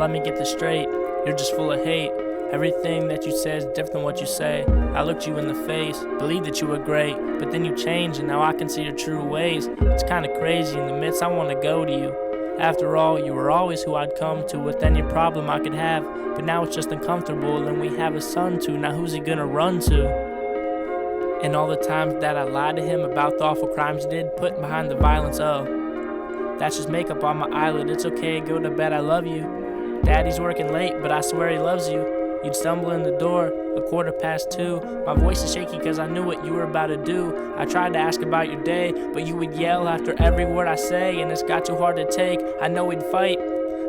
let me get this straight. You're just full of hate. Everything that you say is different than what you say. I looked you in the face, believed that you were great, but then you changed and now I can see your true ways. It's kinda crazy, in the midst I wanna go to you. After all, you were always who I'd come to with any problem I could have, but now it's just uncomfortable and we have a son too. Now who's he gonna run to? And all the times that I lied to him about the awful crimes you did, putting behind the violence, oh, that's just makeup on my eyelid. It's okay, go to bed, I love you. Daddy's working late, but I swear he loves you. You'd stumble in the door, 2:15. My voice is shaky cause I knew what you were about to do. I tried to ask about your day, but you would yell after every word I say, and it's got too hard to take. I know we'd fight,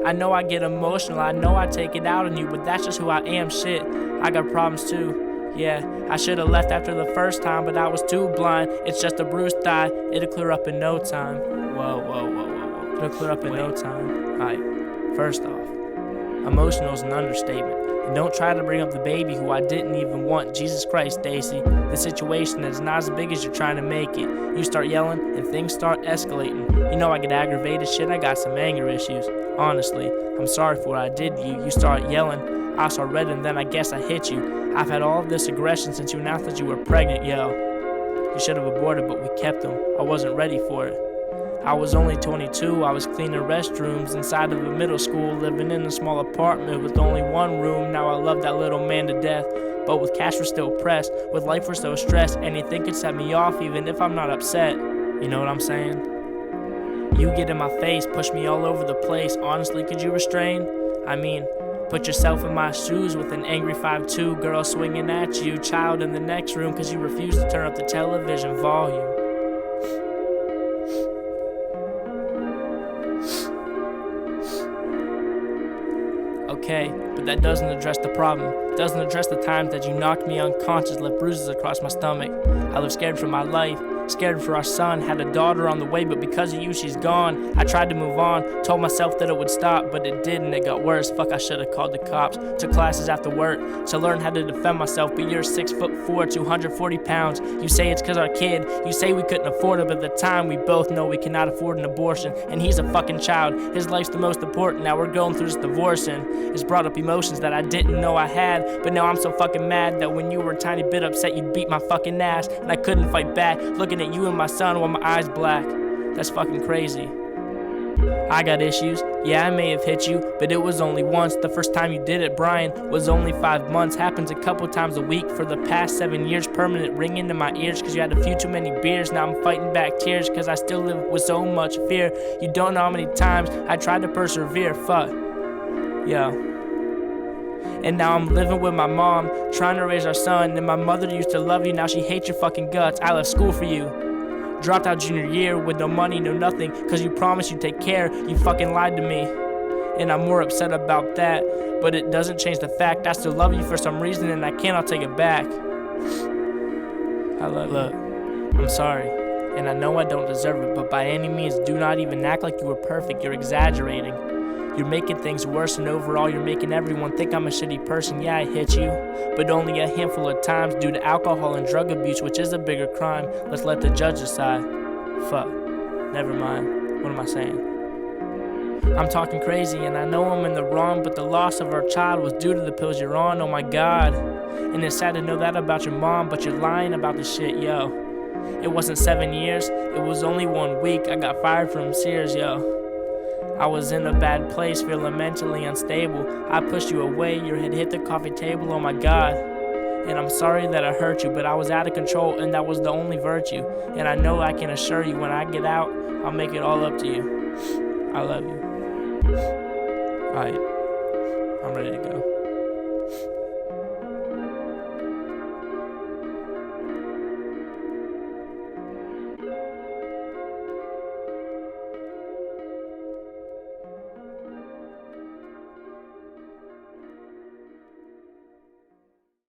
I know I get emotional, I know I take it out on you, but that's just who I am, shit. I got problems too, yeah. I should've left after the first time, but I was too blind. It's just a bruised thigh, it'll clear up in no time. Whoa. It'll clear up in no time. Alright, first off, emotional is an understatement. And don't try to bring up the baby who I didn't even want. Jesus Christ, Stacy. The situation is not as big as you're trying to make it. You start yelling and things start escalating. You know I get aggravated, shit, I got some anger issues. Honestly, I'm sorry for what I did to you. You start yelling, I start red, and then I guess I hit you. I've had all of this aggression since you announced that you were pregnant, yo. You should have aborted, but we kept him. I wasn't ready for it. I was only 22, I was cleaning restrooms inside of a middle school, living in a small apartment with only one room. Now I love that little man to death, but with cash we're still pressed, with life we're so stressed. Anything could set me off even if I'm not upset. You know what I'm saying? You get in my face, push me all over the place. Honestly, could you restrain? I mean, put yourself in my shoes with an angry 5'2", girl swinging at you, child in the next room cause you refuse to turn up the television volume. Okay, but that doesn't address the problem. It doesn't address the times that you knocked me unconscious, left bruises across my stomach. I live scared for my life, scared for our son. Had a daughter on the way, but because of you, she's gone. I tried to move on, told myself that it would stop, but it didn't, it got worse. Fuck, I should've called the cops. Took classes after work to learn how to defend myself, but you're 6'4", 240 pounds. You say it's cause our kid, you say we couldn't afford it, but at the time we both know we cannot afford an abortion. And he's a fucking child, his life's the most important. Now we're going through this divorce and it's brought up emotions that I didn't know I had. But now I'm so fucking mad that when you were a tiny bit upset, you'd beat my fucking ass. And I couldn't fight back, looking at you and my son while my eyes black. That's fucking crazy. I got issues, yeah, I may have hit you, but it was only once. The first time you did it, Brian, was only 5 months. Happens a couple times a week for the past 7 years. Permanent ringing in my ears cause you had a few too many beers. Now I'm fighting back tears cause I still live with so much fear. You don't know how many times I tried to persevere, fuck. Yo. And now I'm living with my mom, trying to raise our son. And my mother used to love you, now she hates your fucking guts. I left school for you, dropped out junior year with no money, no nothing, cause you promised you'd take care. You fucking lied to me, and I'm more upset about that. But it doesn't change the fact I still love you for some reason, and I cannot take it back. I love you. Look, I'm sorry, and I know I don't deserve it, but by any means do not even act like you were perfect. You're exaggerating. You're making things worse, and overall you're making everyone think I'm a shitty person. Yeah, I hit you, but only a handful of times due to alcohol and drug abuse, which is a bigger crime. Let's let the judge decide. Fuck, never mind. What am I saying? I'm talking crazy, and I know I'm in the wrong, but the loss of our child was due to the pills you're on. Oh my god. And it's sad to know that about your mom, but you're lying about the shit, yo. It wasn't 7 years, it was only 1 week. I got fired from Sears, yo. I was in a bad place, feeling mentally unstable. I pushed you away, your head hit the coffee table, oh my god. And I'm sorry that I hurt you, but I was out of control, and that was the only virtue. And I know I can assure you when I get out, I'll make it all up to you. I love you. Alright, I'm ready to go.